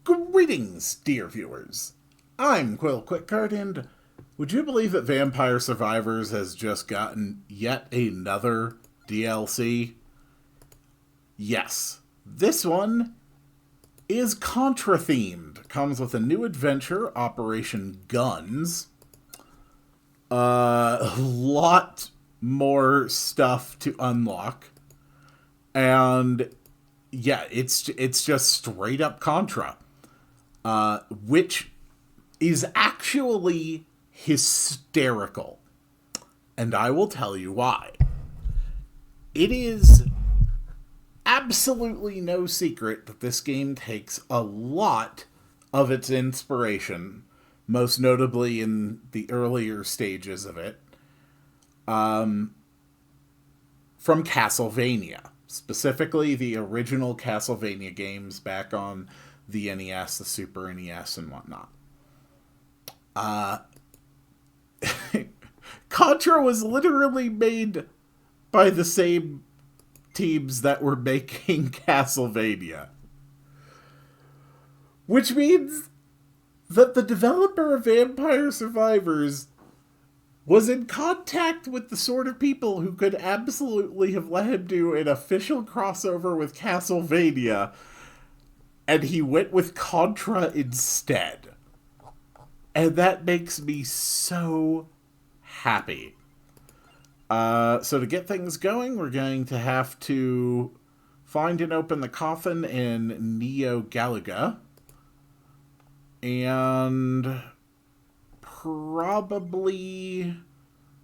Greetings, dear viewers. I'm Quill Quickcard, and would you believe that Vampire Survivors has just gotten yet another DLC? Yes, this one is Contra themed. Comes with a new adventure, Operation Guns. A lot more stuff to unlock, and yeah, it's just straight up Contra. Which is actually hysterical. And I will tell you why. It is absolutely no secret that this game takes a lot of its inspiration, most notably in the earlier stages of it, from Castlevania. Specifically, the original Castlevania games back on the NES, the Super NES, and whatnot. Contra was literally made by the same teams that were making Castlevania. Which means that the developer of Vampire Survivors was in contact with the sort of people who could absolutely have let him do an official crossover with Castlevania, and he went with Contra instead. And that makes me so happy. So to get things going, we're going to have to find and open the coffin in Neo Galaga. And probably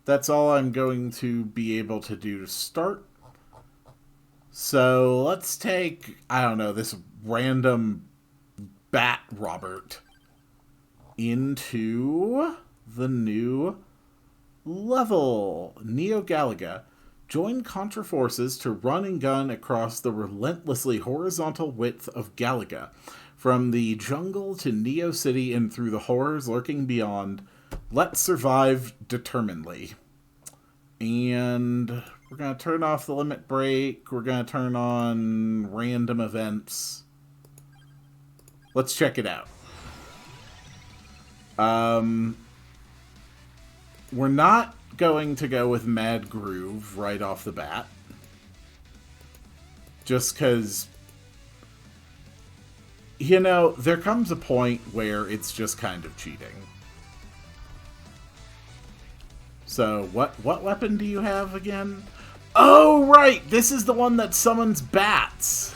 that's all I'm going to be able to do to start. So let's take, I don't know, this random Bat Robert into the new level. Neo Galaga. Join Contra forces to run and gun across the relentlessly horizontal width of Galaga. From the jungle to Neo City and through the horrors lurking beyond, let's survive determinedly. And we're going to turn off the limit break. We're going to turn on random events. Let's check it out. We're not going to go with Mad Groove right off the bat. Just because, you know, there comes a point where it's just kind of cheating. So, what weapon do you have again? Oh, right! This is the one that summons bats!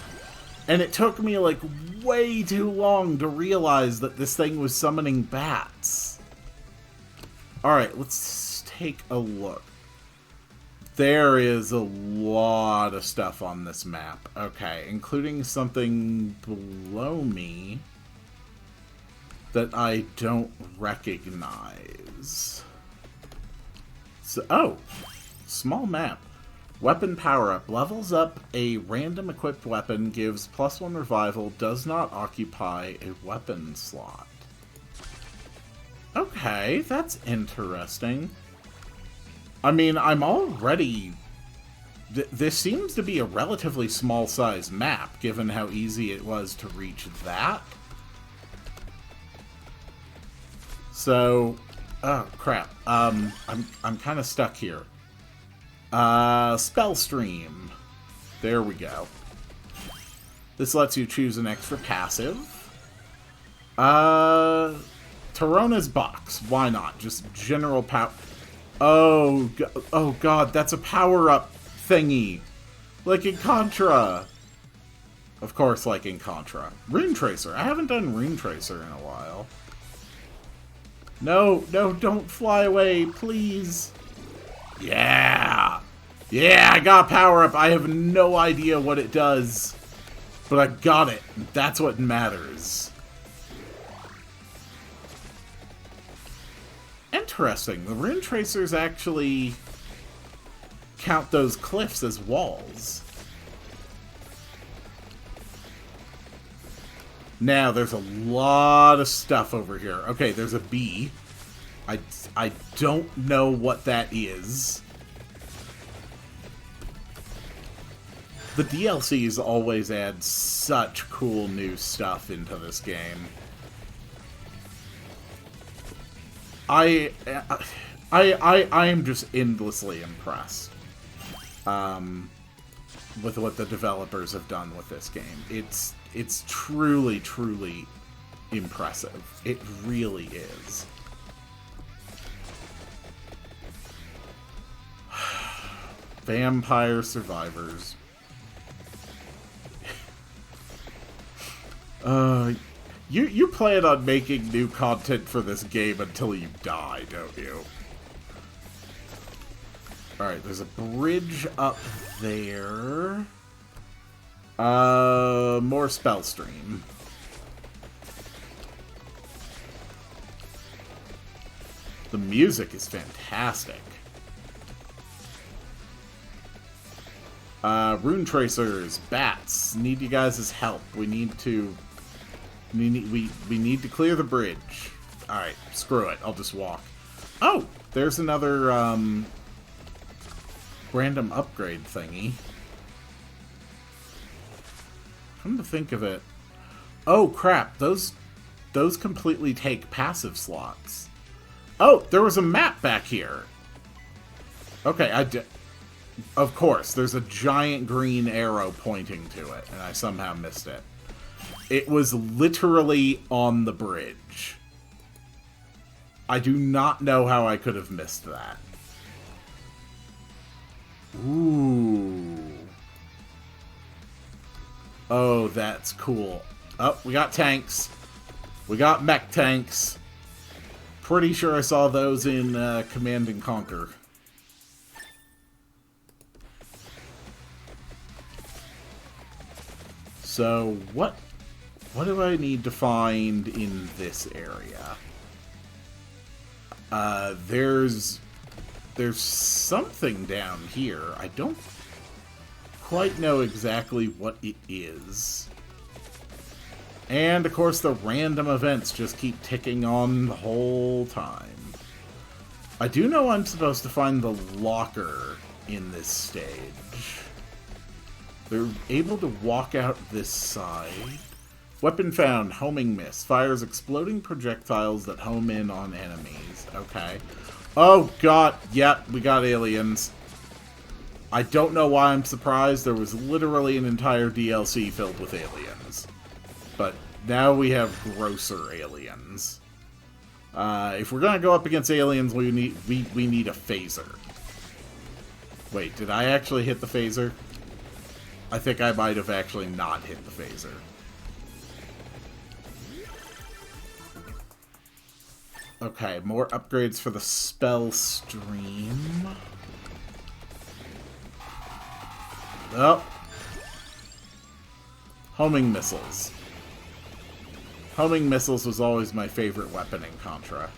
And it took me, like, way too long to realize that this thing was summoning bats. Alright, let's take a look. There is a lot of stuff on this map. Okay, including something below me that I don't recognize. So, oh, small map. Weapon power-up. Levels up a random equipped weapon, gives +1 revival, does not occupy a weapon slot. Okay, that's interesting. I mean, I'm already... This seems to be a relatively small-sized map, given how easy it was to reach that. So... Oh, crap. I'm kind of stuck here. Spell Stream. There we go. This lets you choose an extra passive. Tarona's Box. Why not? Just general power... Oh god, that's a power-up thingy. Like in Contra. Of course, like in Contra. Rune Tracer. I haven't done Rune Tracer in a while. No, don't fly away, please. Yeah! Yeah, I got a power-up. I have no idea what it does. But I got it. That's what matters. Interesting. The Rune Tracers actually count those cliffs as walls. Now, there's a lot of stuff over here. Okay, there's a bee. I don't know what that is. The DLCs always add such cool new stuff into this game. I am just endlessly impressed with what the developers have done with this game. It's truly, truly impressive. It really is. Vampire Survivors. You plan on making new content for this game until you die, don't you? Alright, there's a bridge up there. More spell stream. The music is fantastic. Rune tracers, bats, need you guys' help. We need to clear the bridge. Alright, screw it. I'll just walk. Oh! There's another, random upgrade thingy. Come to think of it. Oh, crap. Those completely take passive slots. Oh, there was a map back here. Okay, of course, there's a giant green arrow pointing to it, and I somehow missed it. It was literally on the bridge. I do not know how I could have missed that. Ooh. Oh, that's cool. Oh, we got tanks. We got mech tanks. Pretty sure I saw those in Command and Conquer. So, what do I need to find in this area? There's something down here. I don't quite know exactly what it is. And, of course, the random events just keep ticking on the whole time. I do know I'm supposed to find the locker in this stage. They're able to walk out this side. Weapon found, homing mist. Fires exploding projectiles that home in on enemies. Okay. Oh, God. Yep, we got aliens. I don't know why I'm surprised. There was literally an entire DLC filled with aliens. But now we have grosser aliens. If we're gonna go up against aliens, we need a phaser. Wait, did I actually hit the phaser? I think I might have actually not hit the phaser. Okay, more upgrades for the spell stream. Oh. Homing missiles. Homing missiles was always my favorite weapon in Contra.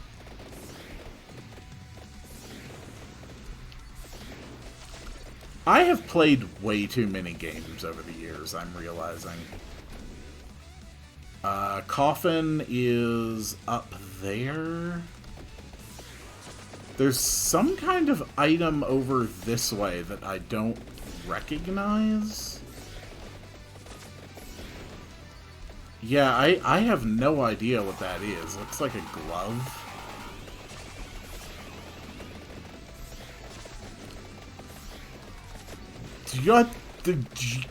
I have played way too many games over the years, I'm realizing. Coffin is up there. There's some kind of item over this way that I don't recognize. Yeah, I have no idea what that is. Looks like a glove.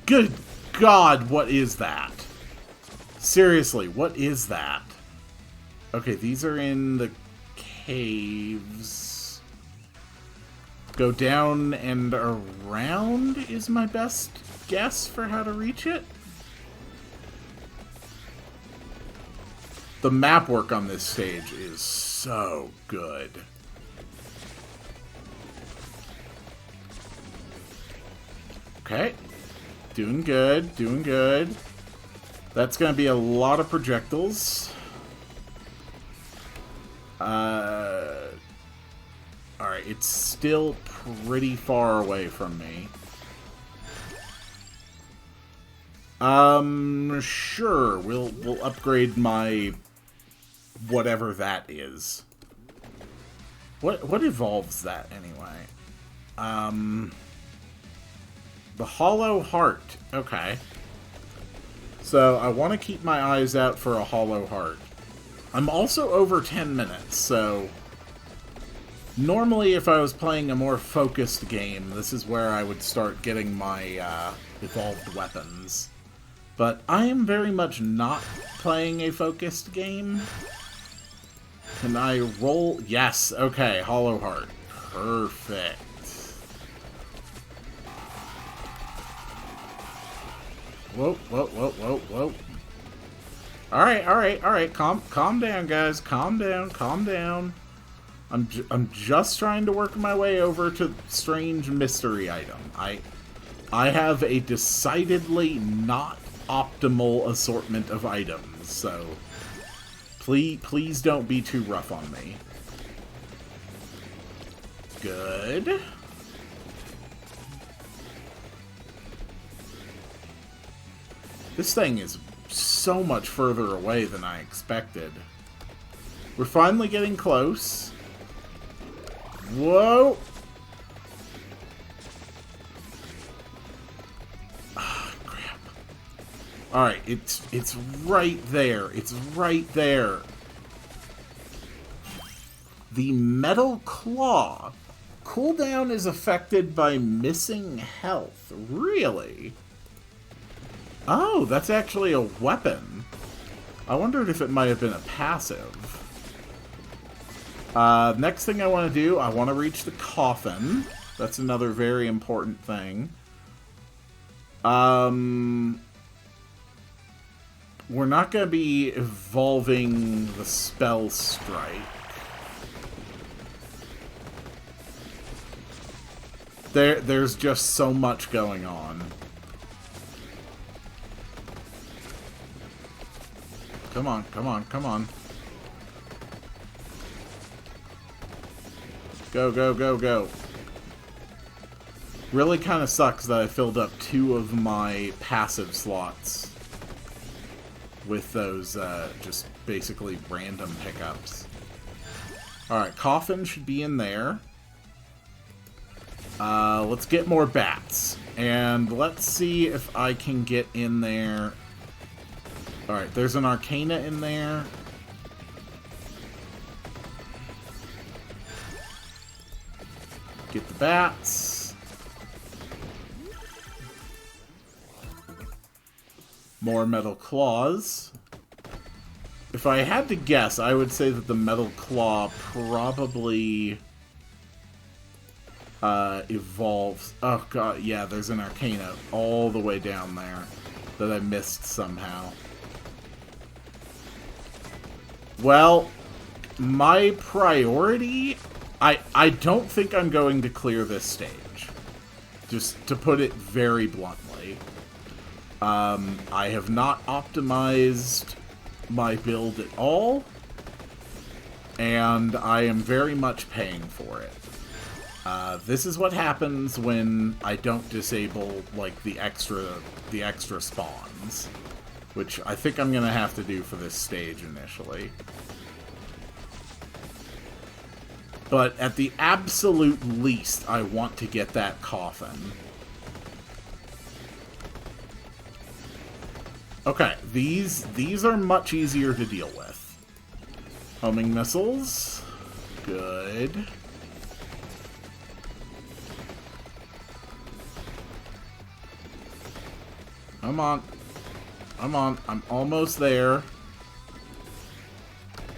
Good God, what is that? Seriously, what is that? Okay, these are in the caves. Go down and around is my best guess for how to reach it. The map work on this stage is so good. Okay. Doing good, doing good. That's going to be a lot of projectiles. Alright, it's still pretty far away from me. Sure, we'll upgrade my whatever that is. What evolves that anyway? The hollow heart. Okay. So I want to keep my eyes out for a hollow heart. I'm also over 10 minutes, so... Normally, if I was playing a more focused game, this is where I would start getting my evolved weapons. But I am very much not playing a focused game. Can I roll? Yes, okay, hollow heart. Perfect. Whoa, whoa, whoa, whoa, whoa. Alright. Calm down, guys. Calm down. I'm just trying to work my way over to strange mystery item. I have a decidedly not optimal assortment of items, so please don't be too rough on me. Good. This thing is so much further away than I expected. We're finally getting close. Whoa! Ah, crap. Alright, it's right there. It's right there. The Metal Claw. Cooldown is affected by missing health. Really? Oh, that's actually a weapon. I wondered if it might have been a passive. Next thing I want to do, I want to reach the coffin. That's another very important thing. We're not going to be evolving the spell strike. There's just so much going on. Come on. Go. Really kind of sucks that I filled up 2 of my passive slots with those just basically random pickups. Alright, coffin should be in there. Let's get more bats. And let's see if I can get in there. Alright, there's an Arcana in there. Get the bats. More Metal Claws. If I had to guess, I would say that the Metal Claw probably evolves. Oh god, yeah, there's an Arcana all the way down there that I missed somehow. Well, my priority... I don't think I'm going to clear this stage. Just to put it very bluntly. I have not optimized my build at all. And I am very much paying for it. This is what happens when I don't disable, like, the extra spawns. Which I think I'm gonna have to do for this stage initially. But at the absolute least, I want to get that coffin. Okay, these are much easier to deal with. Homing missiles. Good. Come on. I'm almost there.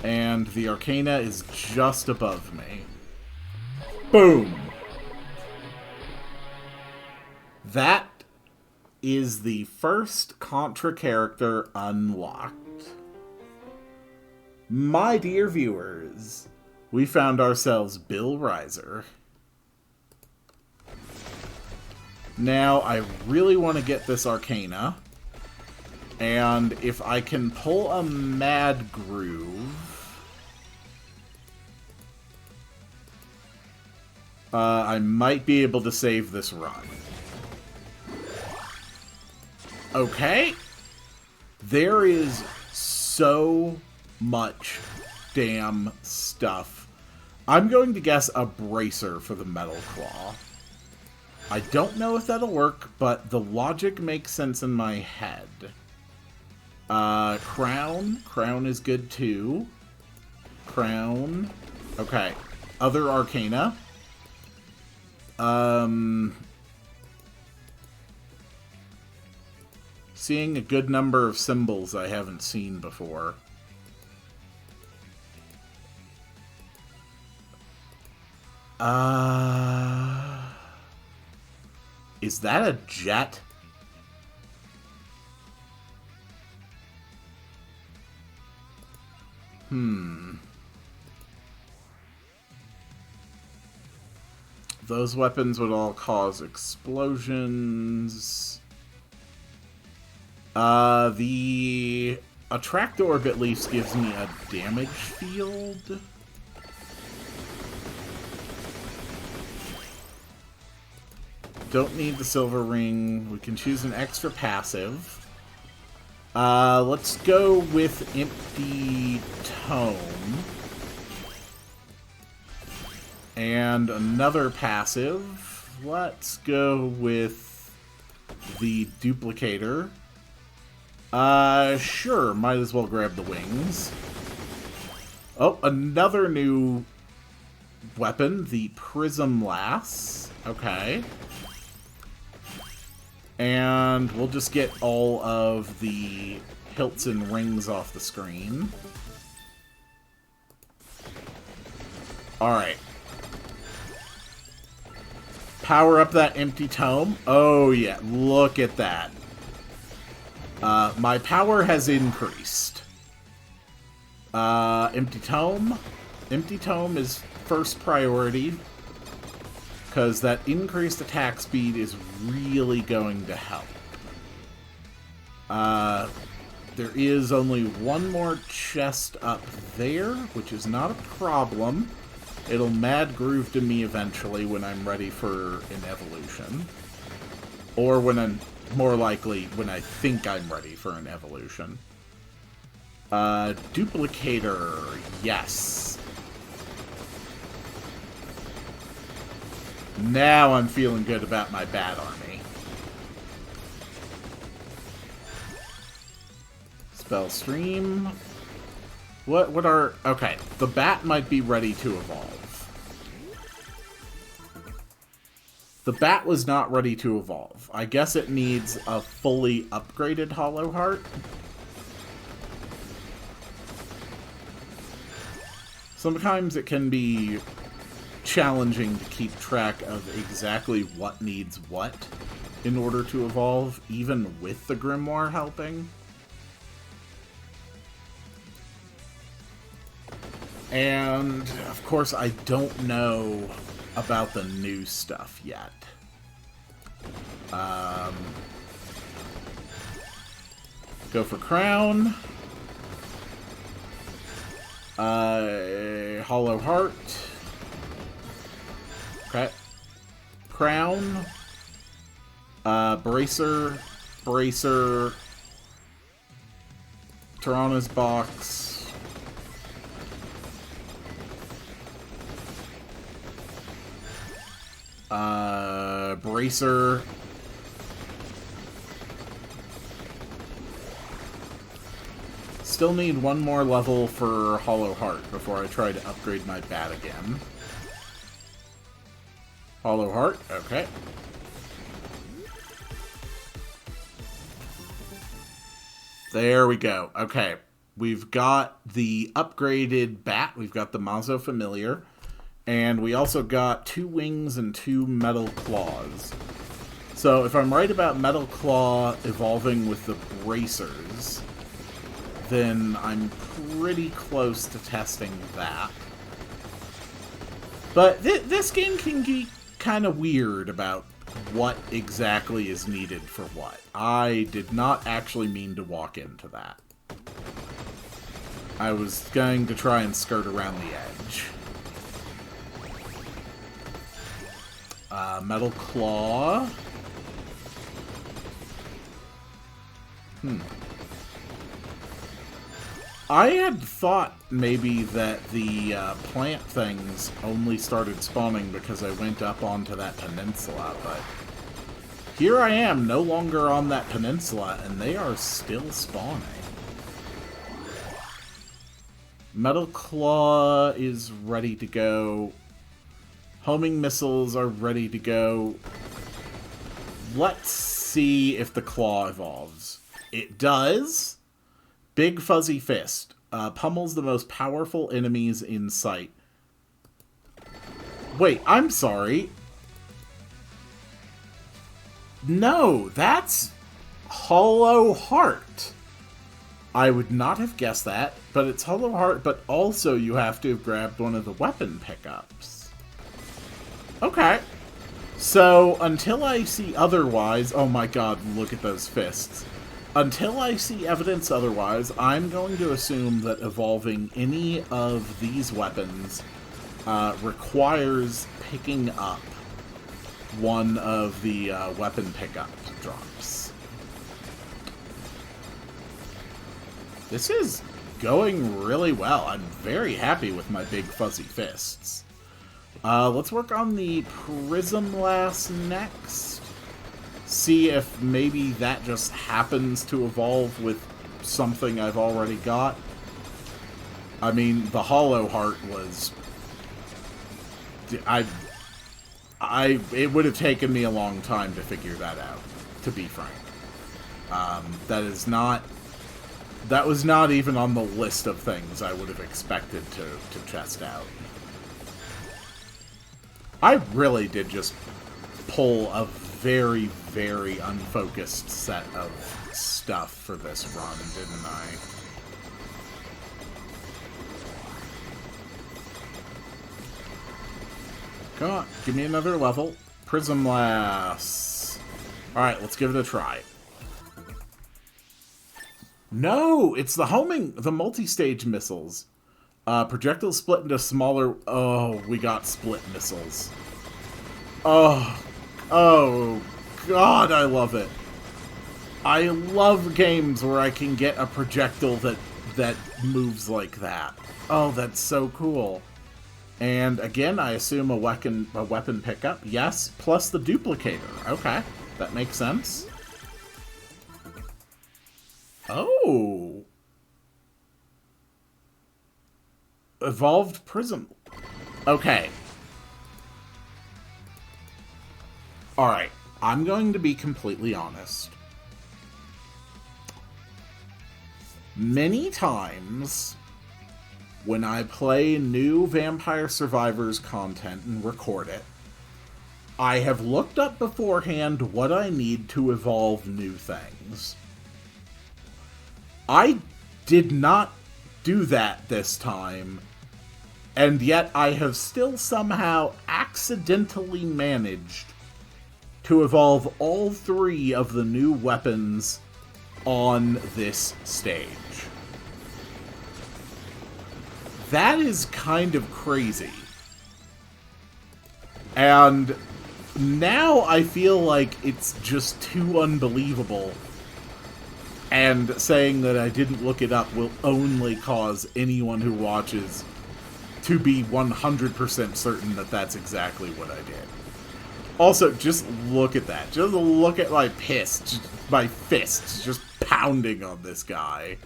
And the Arcana is just above me. Boom! That is the first Contra character unlocked. My dear viewers, we found ourselves Bill Reiser. Now, I really want to get this Arcana. And if I can pull a Mad Groove... I might be able to save this run. Okay. There is so much damn stuff. I'm going to guess a Bracer for the Metal Claw. I don't know if that'll work, but the logic makes sense in my head. Crown. Crown is good too. Crown. Okay. Other Arcana. Seeing a good number of symbols I haven't seen before. Is that a jet? Those weapons would all cause explosions. The Attract Orb at least gives me a damage field. Don't need the silver ring. We can choose an extra passive. Let's go with Empty Tome. And another passive. Let's go with the Duplicator. Sure. Might as well grab the wings. Oh, another new weapon. The Prism Lass. Okay. And we'll just get all of the hilts and rings off the screen. Alright. Power up that Empty Tome. Oh yeah, look at that. My power has increased. Empty Tome. Empty Tome is first priority, because that increased attack speed is really going to help. There is only one more chest up there, which is not a problem. It'll Mad Groove to me eventually when I'm ready for an evolution. Or when I'm, more likely, when I think I'm ready for an evolution. Duplicator, yes. Now I'm feeling good about my Bat Army. Spell Stream. What are... Okay, the Bat might be ready to evolve. The Bat was not ready to evolve. I guess it needs a fully upgraded Hollow Heart. Sometimes it can be challenging to keep track of exactly what needs what in order to evolve, even with the Grimoire helping. And, of course, I don't know about the new stuff yet. Go for Crown. Hollow Heart. Okay. Crown. Bracer. Bracer. Tirana's Box. Bracer. Still need one more level for Hollow Heart before I try to upgrade my Bat again. Hollow Heart, okay. There we go. Okay. We've got the upgraded Bat. We've got the Mazo Familiar. And we also got 2 wings and 2 Metal Claws. So if I'm right about Metal Claw evolving with the Bracers, then I'm pretty close to testing that. But this game can be kind of weird about what exactly is needed for what. I did not actually mean to walk into that. I was going to try and skirt around the edge. Metal Claw. I had thought maybe that the plant things only started spawning because I went up onto that peninsula, but here I am, no longer on that peninsula, and they are still spawning. Metal Claw is ready to go. Homing missiles are ready to go. Let's see if the Claw evolves. It does. Big Fuzzy Fist. Pummels the most powerful enemies in sight. Wait, I'm sorry. No, that's Hollow Heart. I would not have guessed that, but it's Hollow Heart, but also you have to have grabbed one of the weapon pickups. Okay. So, until I see otherwise... Oh my god, look at those fists. Until I see evidence otherwise, I'm going to assume that evolving any of these weapons requires picking up one of the weapon pickup drops. This is going really well. I'm very happy with my big fuzzy fists. Let's work on the Prism Lass next. See if maybe that just happens to evolve with something I've already got. I mean, the Hollow Heart was... it would have taken me a long time to figure that out, to be frank. That was not even on the list of things I would have expected to test out. I really did just pull a very, very unfocused set of stuff for this run, didn't I? Come on, give me another level. Prism Lass. Alright, let's give it a try. No! It's the multi-stage missiles. Projectiles split into smaller... Oh, we got split missiles. Oh, God, I love it. I love games where I can get a projectile that moves like that. Oh, that's so cool. And again, I assume a weapon pickup. Yes, plus the duplicator. Okay, that makes sense. Oh. Evolved Prism. Okay. Alright, I'm going to be completely honest. Many times, when I play new Vampire Survivors content and record it, I have looked up beforehand what I need to evolve new things. I did not do that this time, and yet I have still somehow accidentally managed to evolve all 3 of the new weapons on this stage. That is kind of crazy. And now I feel like it's just too unbelievable. And saying that I didn't look it up will only cause anyone who watches to be 100% certain that that's exactly what I did. Also, just look at that. Just look at my fists just pounding on this guy.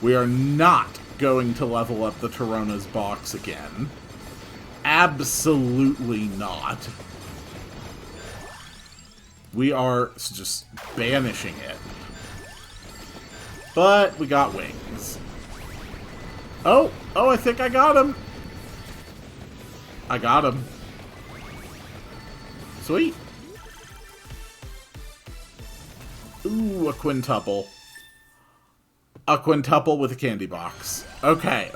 We are not going to level up the Torona's box again. Absolutely not. We are just banishing it. But we got wings. Oh, I think I got him. I got him. Sweet. Ooh, a quintuple. A quintuple with a candy box. Okay.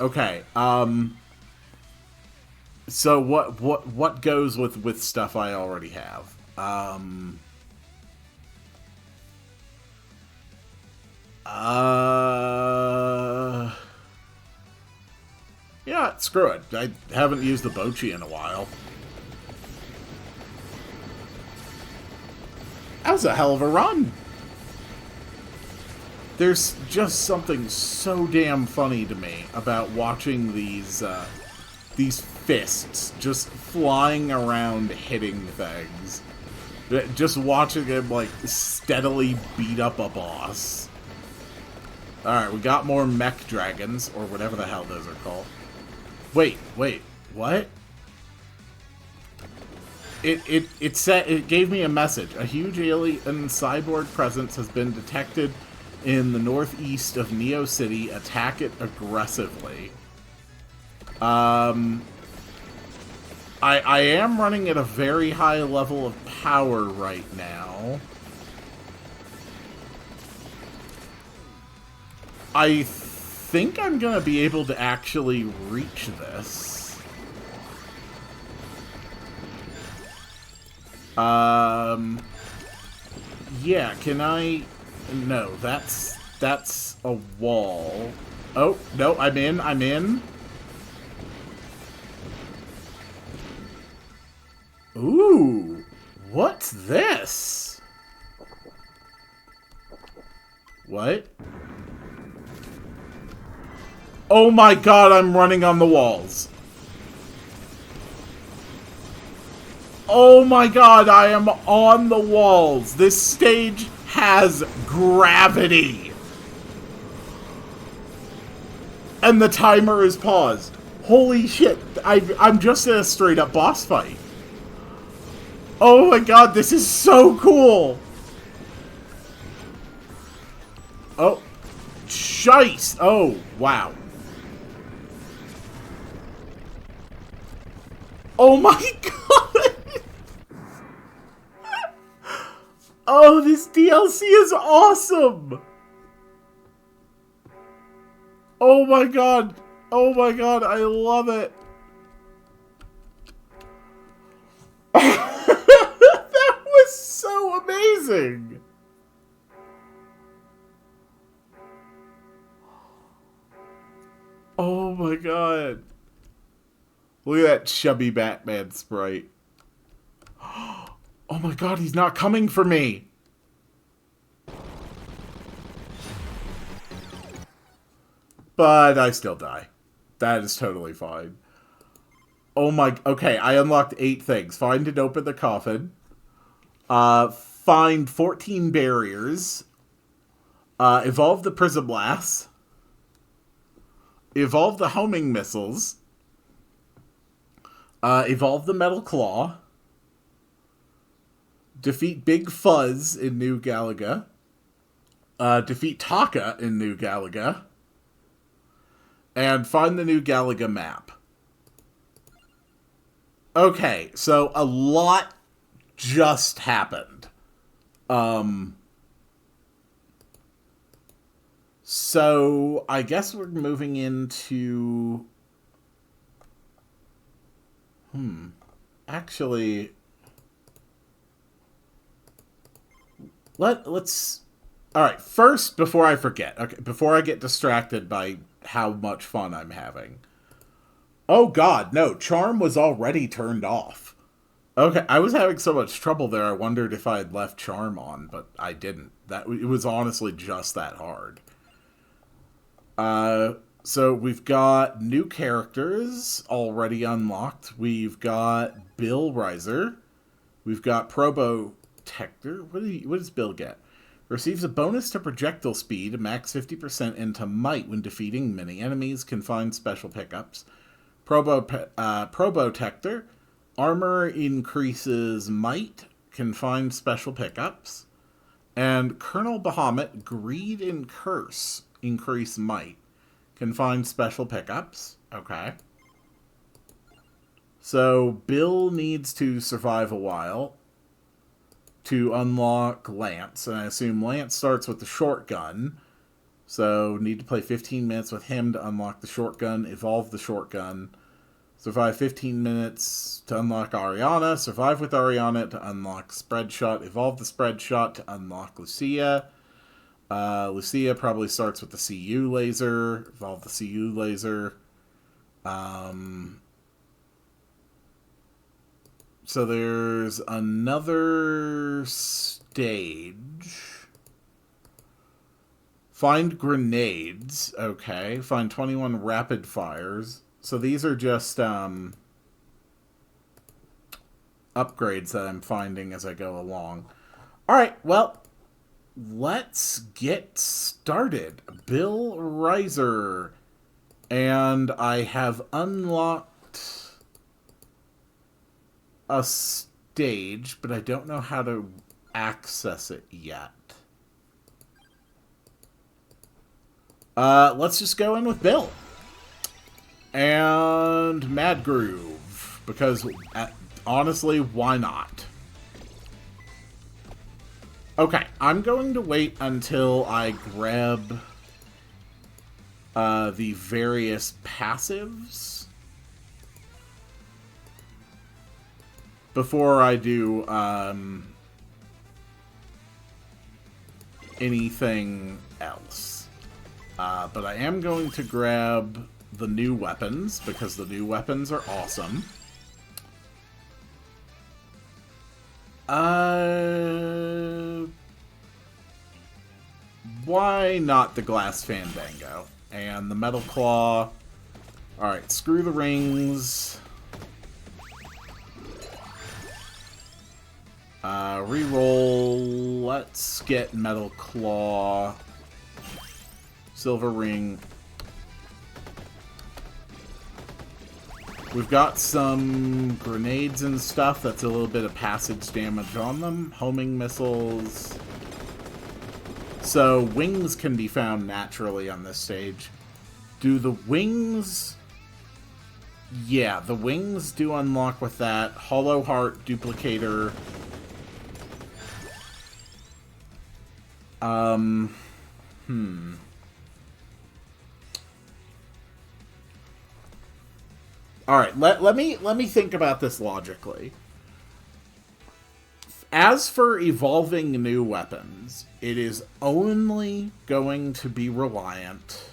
So what goes with stuff I already have? Yeah, screw it. I haven't used the Bochi in a while. That was a hell of a run. There's just something so damn funny to me about watching these fists just flying around hitting things. Just watching him, like, steadily beat up a boss. Alright, we got more mech dragons, or whatever the hell those are called. Wait, what? It said, it gave me a message. A huge alien cyborg presence has been detected in the northeast of Neo City. Attack it aggressively. I am running at a very high level of power right now. I think I'm gonna be able to actually reach this. Yeah, can I... No, that's a wall. Oh, no, I'm in. Ooh, what's this? What? Oh my god, I'm running on the walls. Oh my god, I am on the walls. This stage has gravity. And the timer is paused. Holy shit, I'm just in a straight up boss fight. Oh my god, this is so cool! Oh. Shice! Oh, wow. Oh my god! Oh, this DLC is awesome! Oh my god! Oh my god, I love it! That was so amazing! Oh my god. Look at that chubby Batman sprite. Oh my god, he's not coming for me! But I still die. That is totally fine. Oh my... Okay, I unlocked 8 things. Find and open the coffin. Find 14 barriers. Evolve the prism blast. Evolve the homing missiles. Evolve the metal claw. Defeat Big Fuzz in New Galaga. Defeat Taka in New Galaga. And find the New Galaga map. Okay, so a lot just happened. So I guess we're moving into... Actually... Let's... Alright, first, before I forget, okay, before I get distracted by how much fun I'm having. Oh god, no, Charm was already turned off. Okay, I was having so much trouble there, I wondered if I had left Charm on, but I didn't. It was honestly just that hard. So we've got new characters already unlocked. We've got Bill Riser. We've got Probotector. What does Bill get? Receives a bonus to projectile speed, max 50% into might when defeating many enemies. Can find special pickups. Probotector. Armor increases might. Can find special pickups. And Colonel Bahamut. Greed and Curse increase might. Can find special pickups. Okay. So Bill needs to survive a while to unlock Lance. And I assume Lance starts with the shotgun. So need to play 15 minutes with him to unlock the shotgun. Evolve the shotgun. Survive 15 minutes to unlock Ariana. Survive with Ariana to unlock Spread Shot. Evolve the Spread Shot to unlock Lucia. Lucia probably starts with the CU laser. Evolve the CU laser. So there's another stage. Find grenades. Okay. Find 21 rapid fires. So these are just, upgrades that I'm finding as I go along. Alright, well, let's get started. Bill Reiser. And I have unlocked a stage, but I don't know how to access it yet. Let's just go in with Bill. And Mad Groove. Because, honestly, why not? Okay, I'm going to wait until I grab the various passives before I do anything else. But I am going to grab the new weapons, because the new weapons are awesome. Why not the Glass Fandango? And the Metal Claw. Alright, screw the rings. Reroll. Let's get Metal Claw. Silver Ring. We've got some grenades and stuff. That's a little bit of passage damage on them. Homing missiles. So, wings can be found naturally on this stage. Do the wings... Yeah, the wings do unlock with that. Hollow Heart, Duplicator. Alright, let me think about this logically. As for evolving new weapons, it is only going to be reliant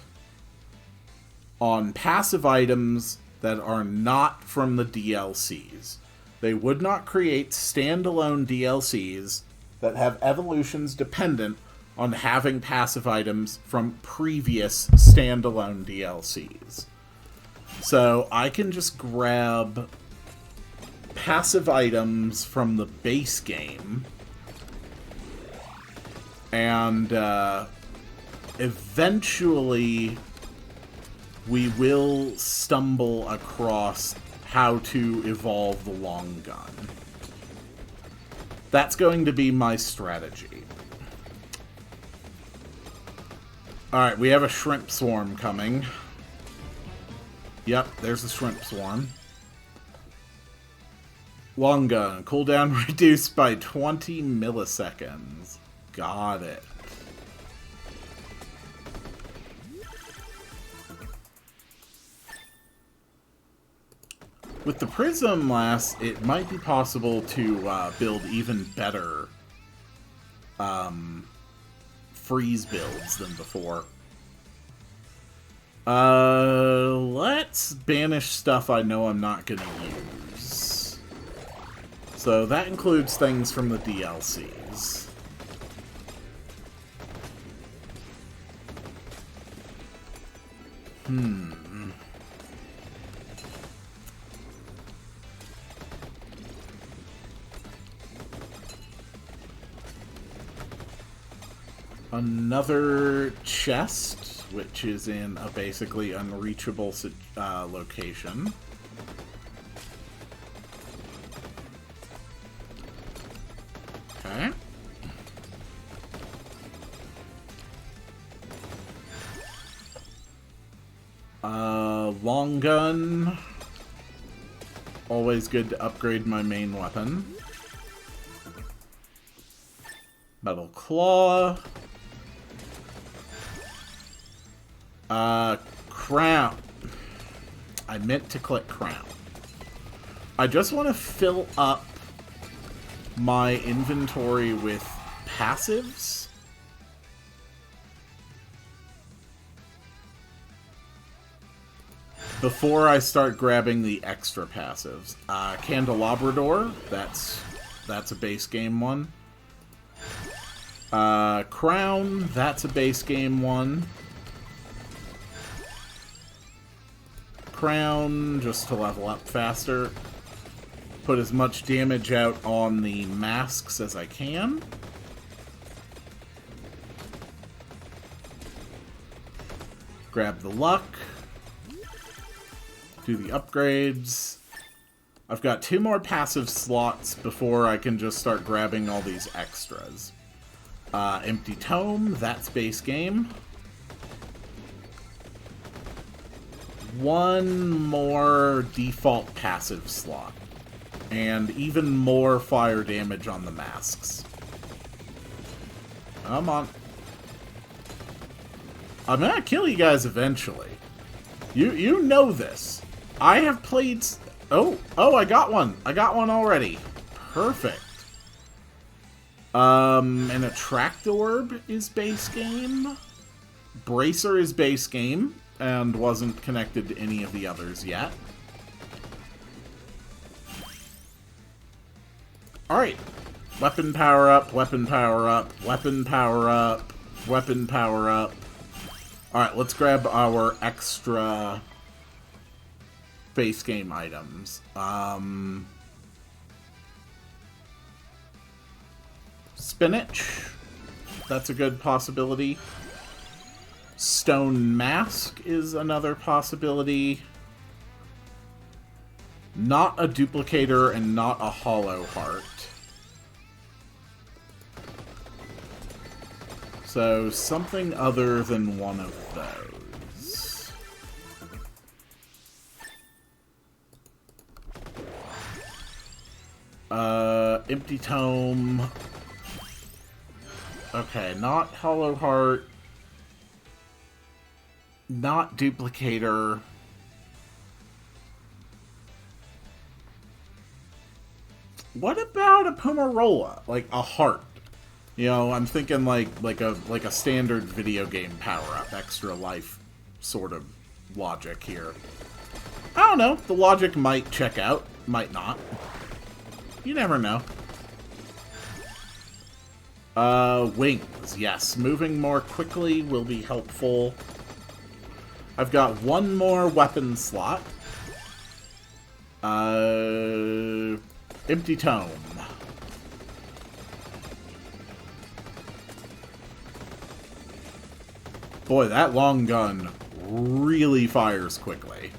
on passive items that are not from the DLCs. They would not create standalone DLCs that have evolutions dependent on having passive items from previous standalone DLCs. So I can just grab passive items from the base game and eventually we will stumble across how to evolve the long gun. That's going to be my strategy. Alright, we have a shrimp swarm coming. Yep, there's the shrimp swarm. Long gun. Cooldown reduced by 20 milliseconds. Got it. With the Prism Lass, it might be possible to build even better freeze builds than before. Let's banish stuff I know I'm not gonna use. So that includes things from the DLCs. Another chest, which is in a basically unreachable location. Okay. Long gun. Always good to upgrade my main weapon. Metal Claw. Crown. I meant to click Crown. I just want to fill up my inventory with passives. Before I start grabbing the extra passives. Candelabrador, that's a base game one. Crown, that's a base game one. Crown, just to level up faster. put as much damage out on the masks as I can. Grab the luck. Do the upgrades. I've got 2 more passive slots before I can just start grabbing all these extras. Empty Tome, that's base game. 1 more default passive slot. And even more fire damage on the masks. Come on. I'm gonna kill you guys eventually. You know this. I have played... Oh, I got one. I got one already. Perfect. An Attract Orb is base game. Bracer is base game, and wasn't connected to any of the others yet. Alright. Weapon power up, weapon power up, weapon power up, weapon power up. Alright, let's grab our extra base game items. Spinach. That's a good possibility. Stone Mask is another possibility. Not a duplicator and not a hollow heart. So, something other than one of those. Empty Tome. Okay, not hollow heart. Not duplicator. What about a Pomerola? Like a heart. You know, I'm thinking like a standard video game power-up, extra life sort of logic here. I don't know. The logic might check out, might not. You never know. Wings. Yes, moving more quickly will be helpful. I've got 1 more weapon slot. Empty Tome. Boy, that long gun really fires quickly.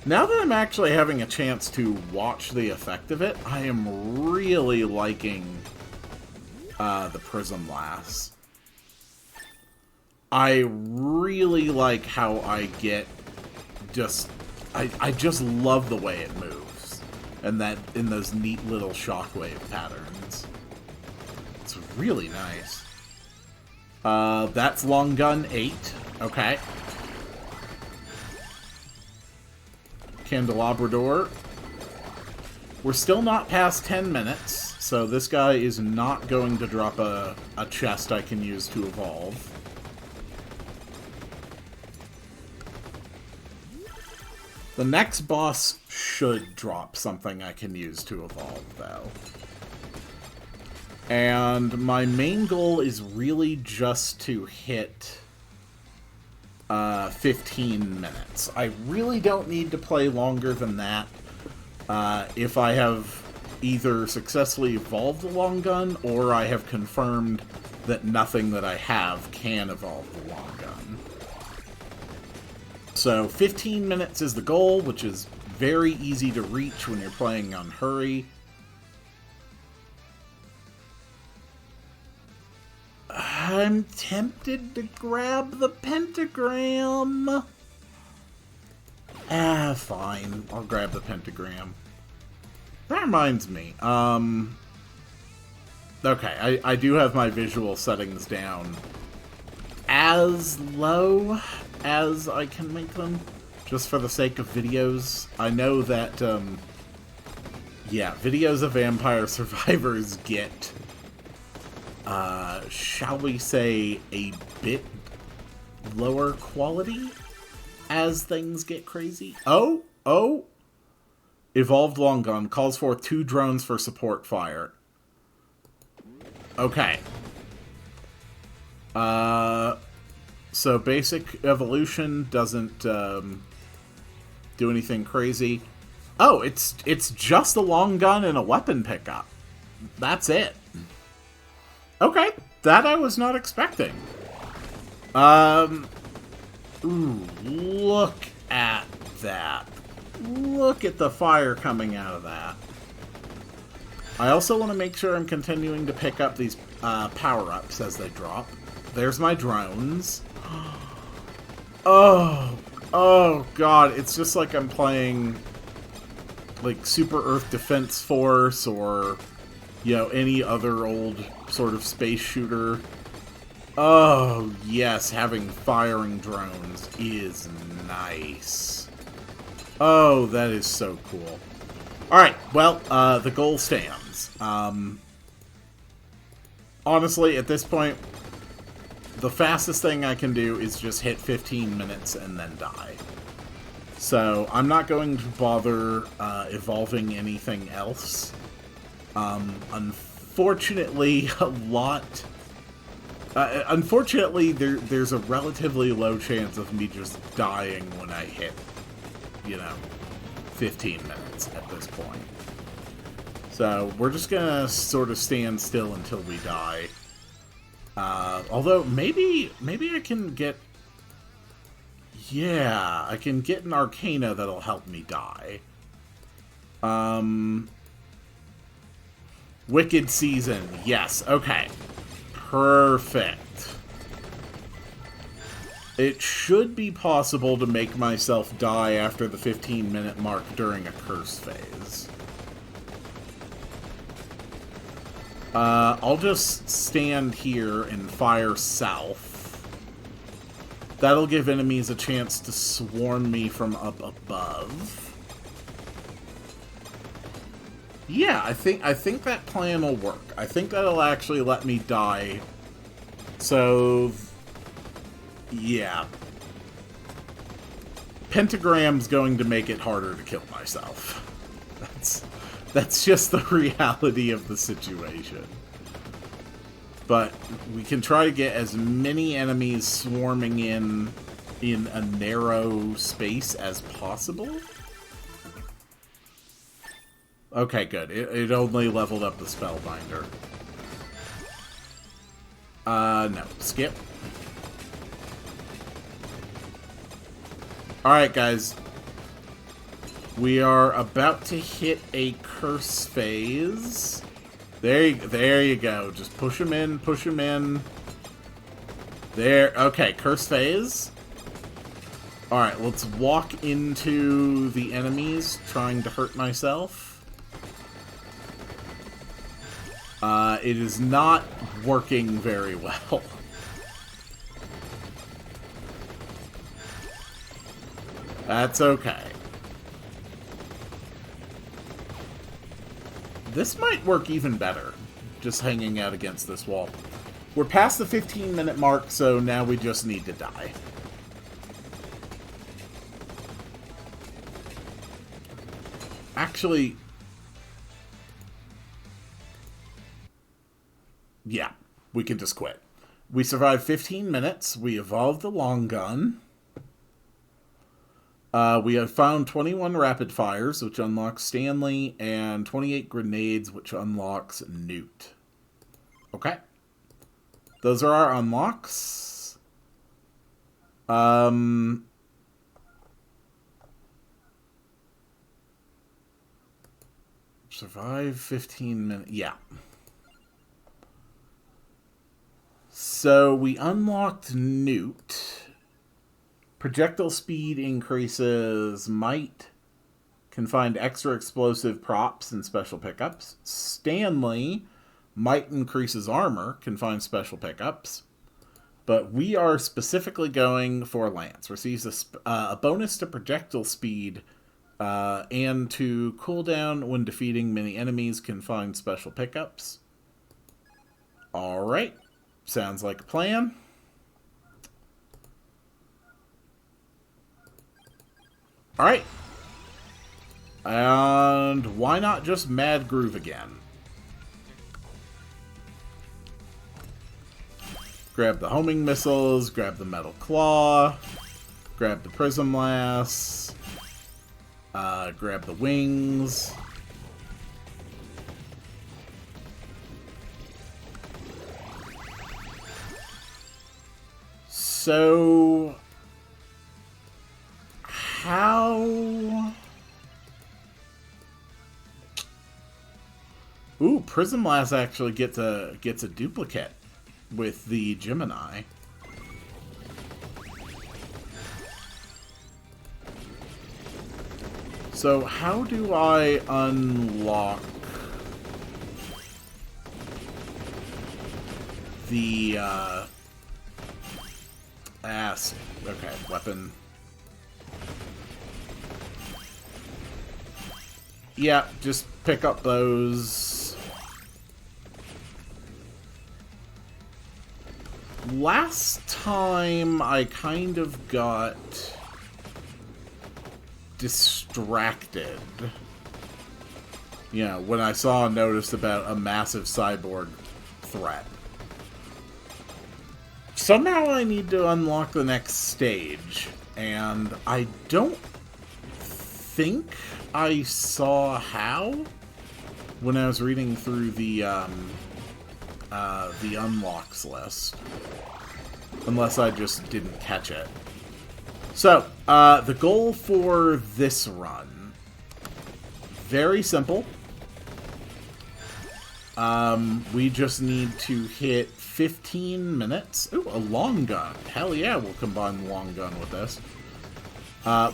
Now that I'm actually having a chance to watch the effect of it, I am really liking the Prism Lass. I really like how I get just... I just love the way it moves. And that in those neat little shockwave patterns. It's really nice. That's Long Gun 8. Okay. Candelabrador. We're still not past 10 minutes, so this guy is not going to drop a chest I can use to evolve. The next boss should drop something I can use to evolve, though. And my main goal is really just to hit 15 minutes. I really don't need to play longer than that. If I have either successfully evolved the long gun, or I have confirmed that nothing that I have can evolve the long gun. So 15 minutes is the goal, which is very easy to reach when you're playing on hurry. I'm tempted to grab the pentagram. Fine. I'll grab the pentagram. That reminds me. Okay, I do have my visual settings down as low as I can make them, just for the sake of videos. I know that, yeah, videos of Vampire Survivors get, shall we say, a bit lower quality as things get crazy. Oh! Evolved Long Gun calls for 2 drones for support fire. Okay. So basic evolution doesn't do anything crazy. Oh, it's just a long gun and a weapon pickup. That's it. Okay, that I was not expecting. Ooh, look at that. Look at the fire coming out of that. I also want to make sure I'm continuing to pick up these power-ups as they drop. There's my drones. Oh god, it's just like I'm playing like Super Earth Defense Force or, you know, any other old sort of space shooter. Oh, yes, having firing drones is nice. Oh, that is so cool. Alright, well, the goal stands. Honestly, at this point, the fastest thing I can do is just hit 15 minutes and then die. So, I'm not going to bother evolving anything else. Unfortunately, unfortunately, there's a relatively low chance of me just dying when I hit, you know, 15 minutes at this point. So, we're just gonna sort of stand still until we die. Although, maybe I can get... Yeah, I can get an Arcana that'll help me die. Wicked Season. Yes, okay. Perfect. It should be possible to make myself die after the 15-minute mark during a curse phase. I'll just stand here and fire south. That'll give enemies a chance to swarm me from up above. Yeah, I think that plan will work. I think that'll actually let me die. So, yeah. Pentagram's going to make it harder to kill myself. That's just the reality of the situation. But we can try to get as many enemies swarming in a narrow space as possible. Okay, good. It only leveled up the Spellbinder. No. Skip. Alright, guys. We are about to hit a curse phase. There you go. Just push him in, push him in. There. Okay, curse phase. Alright, let's walk into the enemies, trying to hurt myself. It is not working very well. That's okay. This might work even better, just hanging out against this wall. We're past the 15-minute mark, so now we just need to die. Actually... yeah, we can just quit. We survived 15 minutes. We evolved the long gun. We have found 21 rapid fires, which unlocks Stanley, and 28 grenades, which unlocks Newt. Okay. Those are our unlocks. Survive 15 minutes. Yeah. So we unlocked Newt. Projectile speed increases might. Can find extra explosive props and special pickups. Stanley, might increases armor. Can find special pickups. But we are specifically going for Lance. Receives a bonus to projectile speed and to cooldown when defeating many enemies. Can find special pickups. Alright. Sounds like a plan. Alright. And why not just Mad Groove again? Grab the homing missiles, grab the metal claw, grab the prism lass. Grab the wings. So... how... Ooh, Prism Lass actually gets a duplicate with the Gemini. So how do I unlock the okay, weapon. Yeah, just pick up those. Last time I kind of got distracted. You know, when I saw a notice about a massive cyborg threat. Somehow I need to unlock the next stage, and I don't think I saw how when I was reading through the unlocks list. Unless I just didn't catch it. So, the goal for this run, very simple. We just need to hit 15 minutes. Ooh, a long gun. Hell yeah, we'll combine the long gun with this.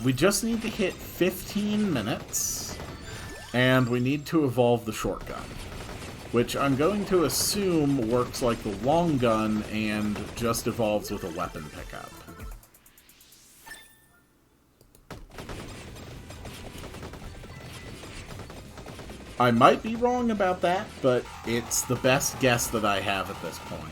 We just need to hit 15 minutes, and we need to evolve the short gun, which I'm going to assume works like the long gun and just evolves with a weapon pickup. I might be wrong about that, but it's the best guess that I have at this point.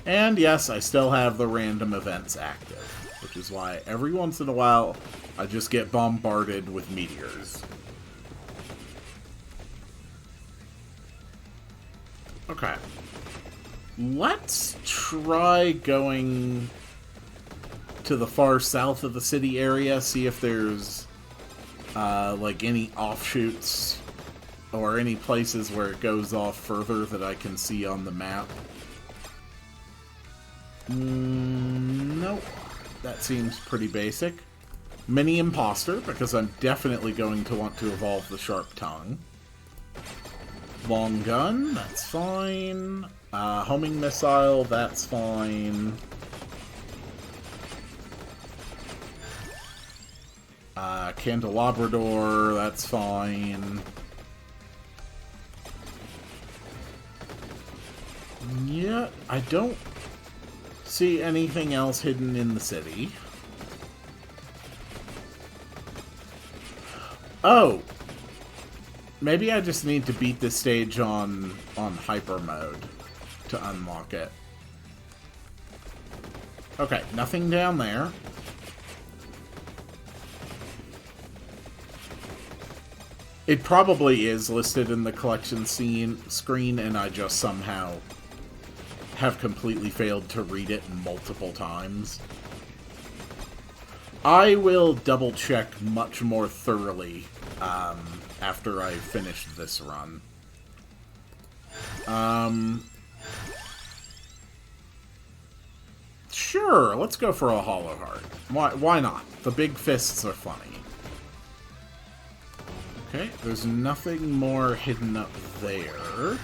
And yes, I still have the random events active, which is why every once in a while I just get bombarded with meteors. Okay. Let's try going to the far south of the city area, see if there's like any offshoots or any places where it goes off further that I can see on the map. Nope. That seems pretty basic. Mini Imposter, because I'm definitely going to want to evolve the Sharp Tongue. Long Gun, that's fine. Homing Missile, that's fine. Candelabrador, that's fine. Yeah, I don't see anything else hidden in the city. Oh! Maybe I just need to beat this stage on hyper mode to unlock it. Okay, nothing down there. It probably is listed in the collection screen, and I just somehow have completely failed to read it multiple times. I will double-check much more thoroughly after I finish this run. Sure, let's go for a Hollow Heart. Why not? The big fists are funny. Okay, there's nothing more hidden up there.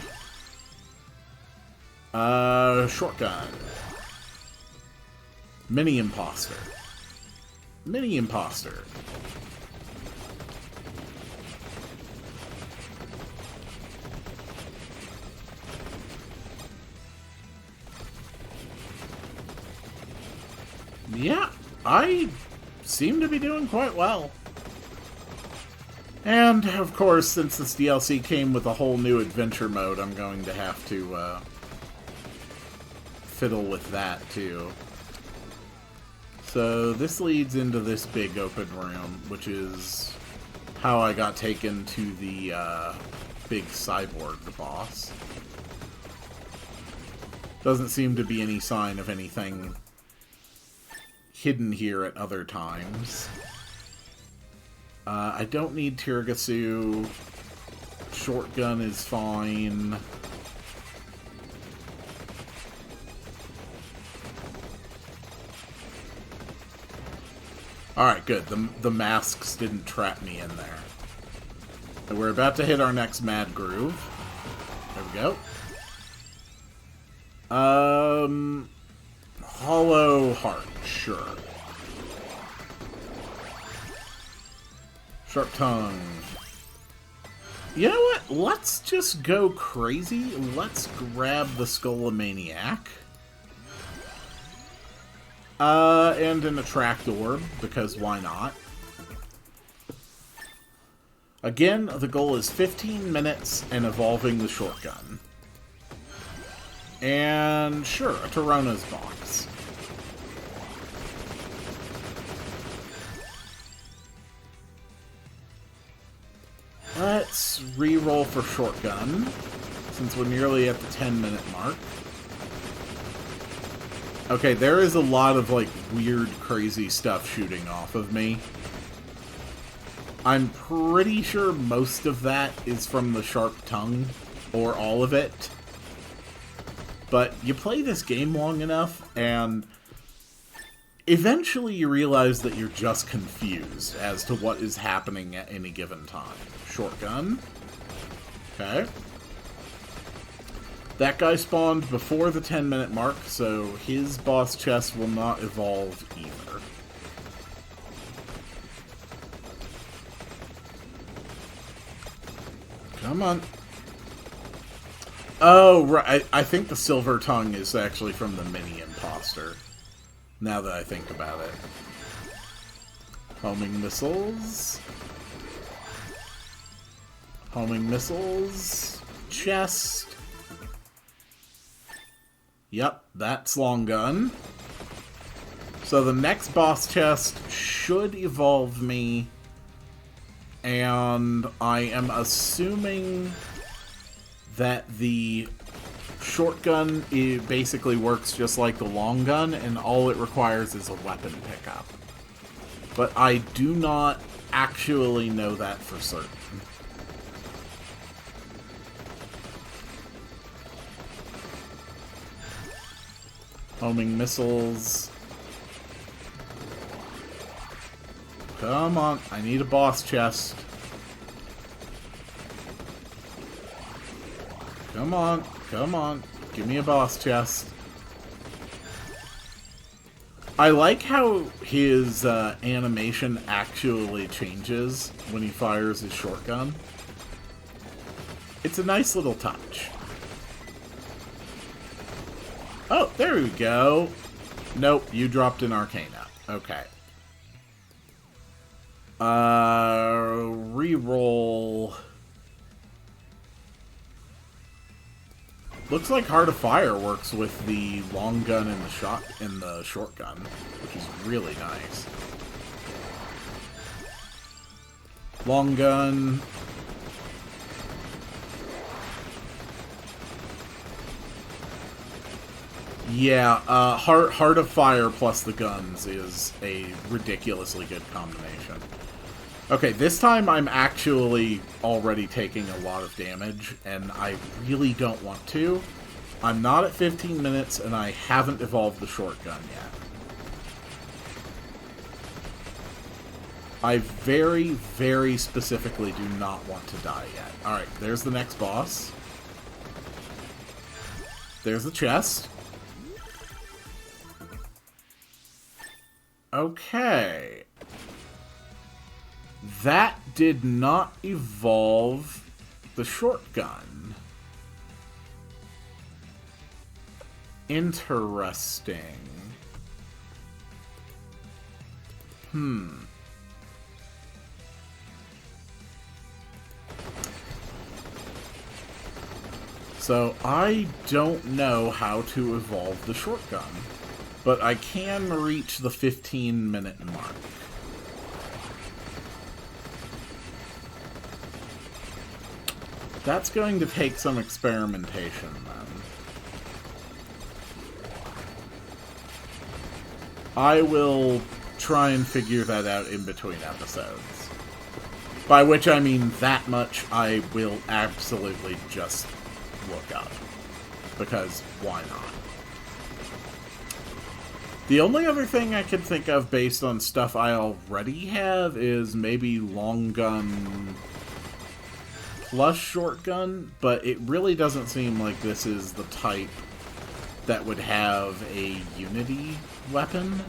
Shotgun. Mini Imposter. Mini Imposter. Yeah, I seem to be doing quite well. And, of course, since this DLC came with a whole new adventure mode, I'm going to have to fiddle with that, too. So, this leads into this big open room, which is how I got taken to the big cyborg boss. Doesn't seem to be any sign of anything hidden here at other times. I don't need Tiragasu. Shotgun is fine. Alright, good. The masks didn't trap me in there. So we're about to hit our next Mad Groove. There we go. Hollow Heart, sure. Sharp Tongue. You know what? Let's just go crazy. Let's grab the Skullomaniac. And an Attract Orb, because why not? Again, the goal is 15 minutes and evolving the shotgun. And sure, a Torona's box. Let's re-roll for shotgun, since we're nearly at the 10-minute mark. Okay, there is a lot of, like, weird, crazy stuff shooting off of me. I'm pretty sure most of that is from the Sharp Tongue, or all of it. But you play this game long enough, and eventually you realize that you're just confused as to what is happening at any given time. Shotgun. Okay. That guy spawned before the 10-minute mark, so his boss chest will not evolve either. Come on. Oh, right. I think the Silver Tongue is actually from the Mini Imposter, now that I think about it. Homing missiles. Homing missiles. Chest. Yep, that's long gun. So the next boss chest should evolve me, and I am assuming that the shotgun basically works just like the long gun, and all it requires is a weapon pickup. But I do not actually know that for certain. Homing missiles. Come on, I need a boss chest. Come on, come on. Give me a boss chest. I like how his animation actually changes when he fires his shotgun. It's a nice little touch. Oh, there we go. Nope, you dropped an Arcana. Okay. Reroll. Looks like Heart of Fire works with the long gun and the short gun, which is really nice. Long gun. Yeah, Heart of Fire plus the guns is a ridiculously good combination. Okay, this time I'm actually already taking a lot of damage, and I really don't want to. I'm not at 15 minutes, and I haven't evolved the shotgun yet. I very, very specifically do not want to die yet. Alright, there's the next boss. There's the chest. Okay. That did not evolve the shotgun. Interesting. So I don't know how to evolve the shotgun, but I can reach the 15-minute mark. That's going to take some experimentation, then. I will try and figure that out in between episodes. By which I mean that much I will absolutely just look up. Because why not? The only other thing I could think of based on stuff I already have is maybe long gun plus short gun, but it really doesn't seem like this is the type that would have a unity weapon.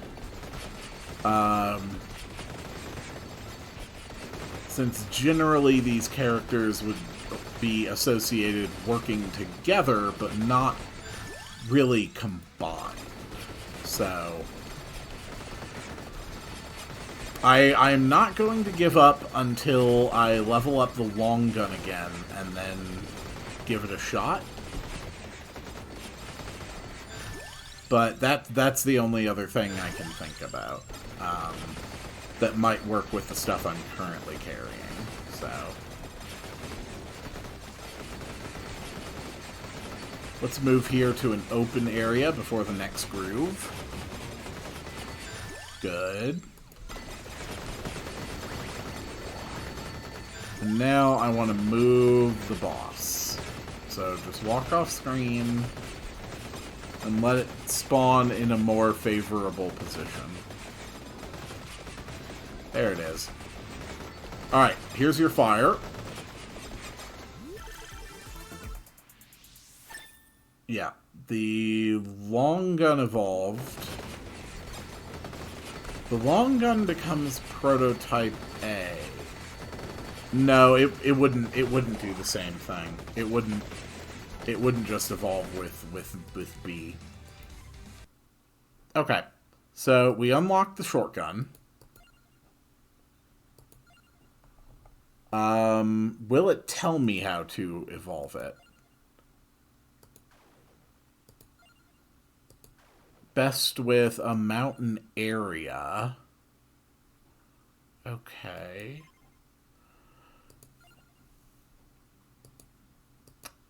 Since generally these characters would be associated working together, but not really combined. So I'm not going to give up until I level up the long gun again and then give it a shot. But that's the only other thing I can think about that might work with the stuff I'm currently carrying. So let's move here to an open area before the next groove. Good. And now I want to move the boss. So just walk off screen and let it spawn in a more favorable position. There it is. Alright, here's your fire. Yeah, the long gun evolved. The long gun becomes prototype A. No, it wouldn't do the same thing. It wouldn't just evolve with B. Okay. So we unlocked the short gun. Will it tell me how to evolve it? Best with a mountain area. Okay.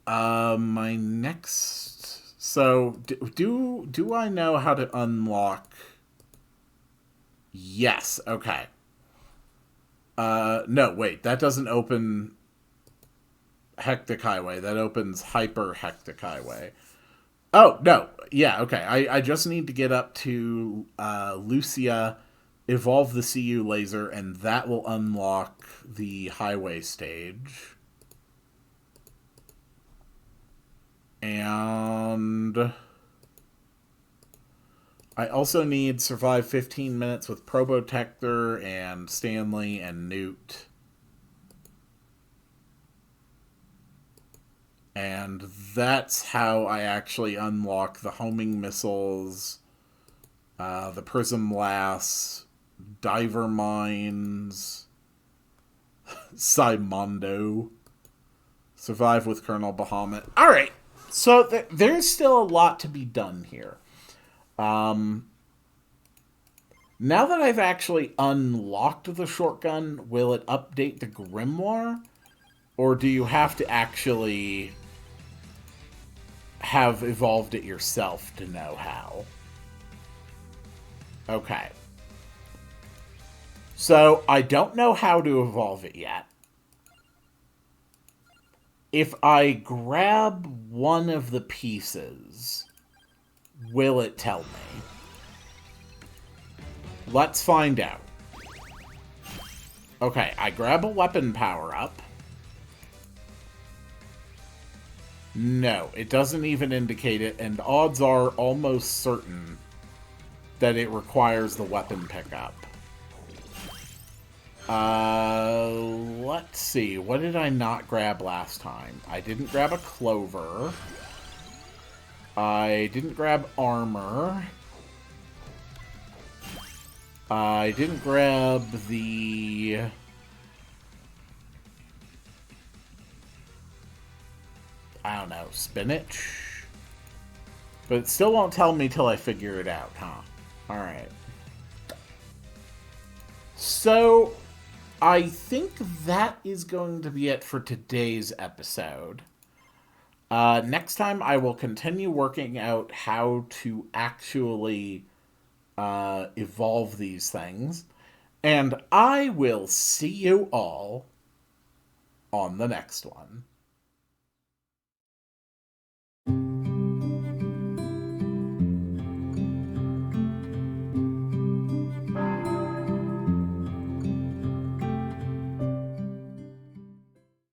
My next... So, do I know how to unlock... Yes, okay. No, wait, that doesn't open Hectic Highway. That opens Hyper Hectic Highway. Oh, no, yeah, okay. I just need to get up to Lucia, evolve the CU laser, and that will unlock the highway stage. And I also need survive 15 minutes with Probotector and Stanley and Newt. And that's how I actually unlock the homing missiles, the Prism Lass, Diver Mines, Simondo, survive with Colonel Bahamut. Alright, so there's still a lot to be done here. Now that I've actually unlocked the shotgun, will it update the Grimoire? Or do you have to actually have evolved it yourself to know how? Okay. So, I don't know how to evolve it yet. If I grab one of the pieces, will it tell me? Let's find out. Okay, I grab a weapon power-up. No, it doesn't even indicate it, and odds are almost certain that it requires the weapon pickup. Let's see. What did I not grab last time? I didn't grab a clover. I didn't grab armor. I didn't grab the... I don't know, spinach? But it still won't tell me till I figure it out, huh? Alright. So, I think that is going to be it for today's episode. Next time I will continue working out how to actually evolve these things. And I will see you all on the next one.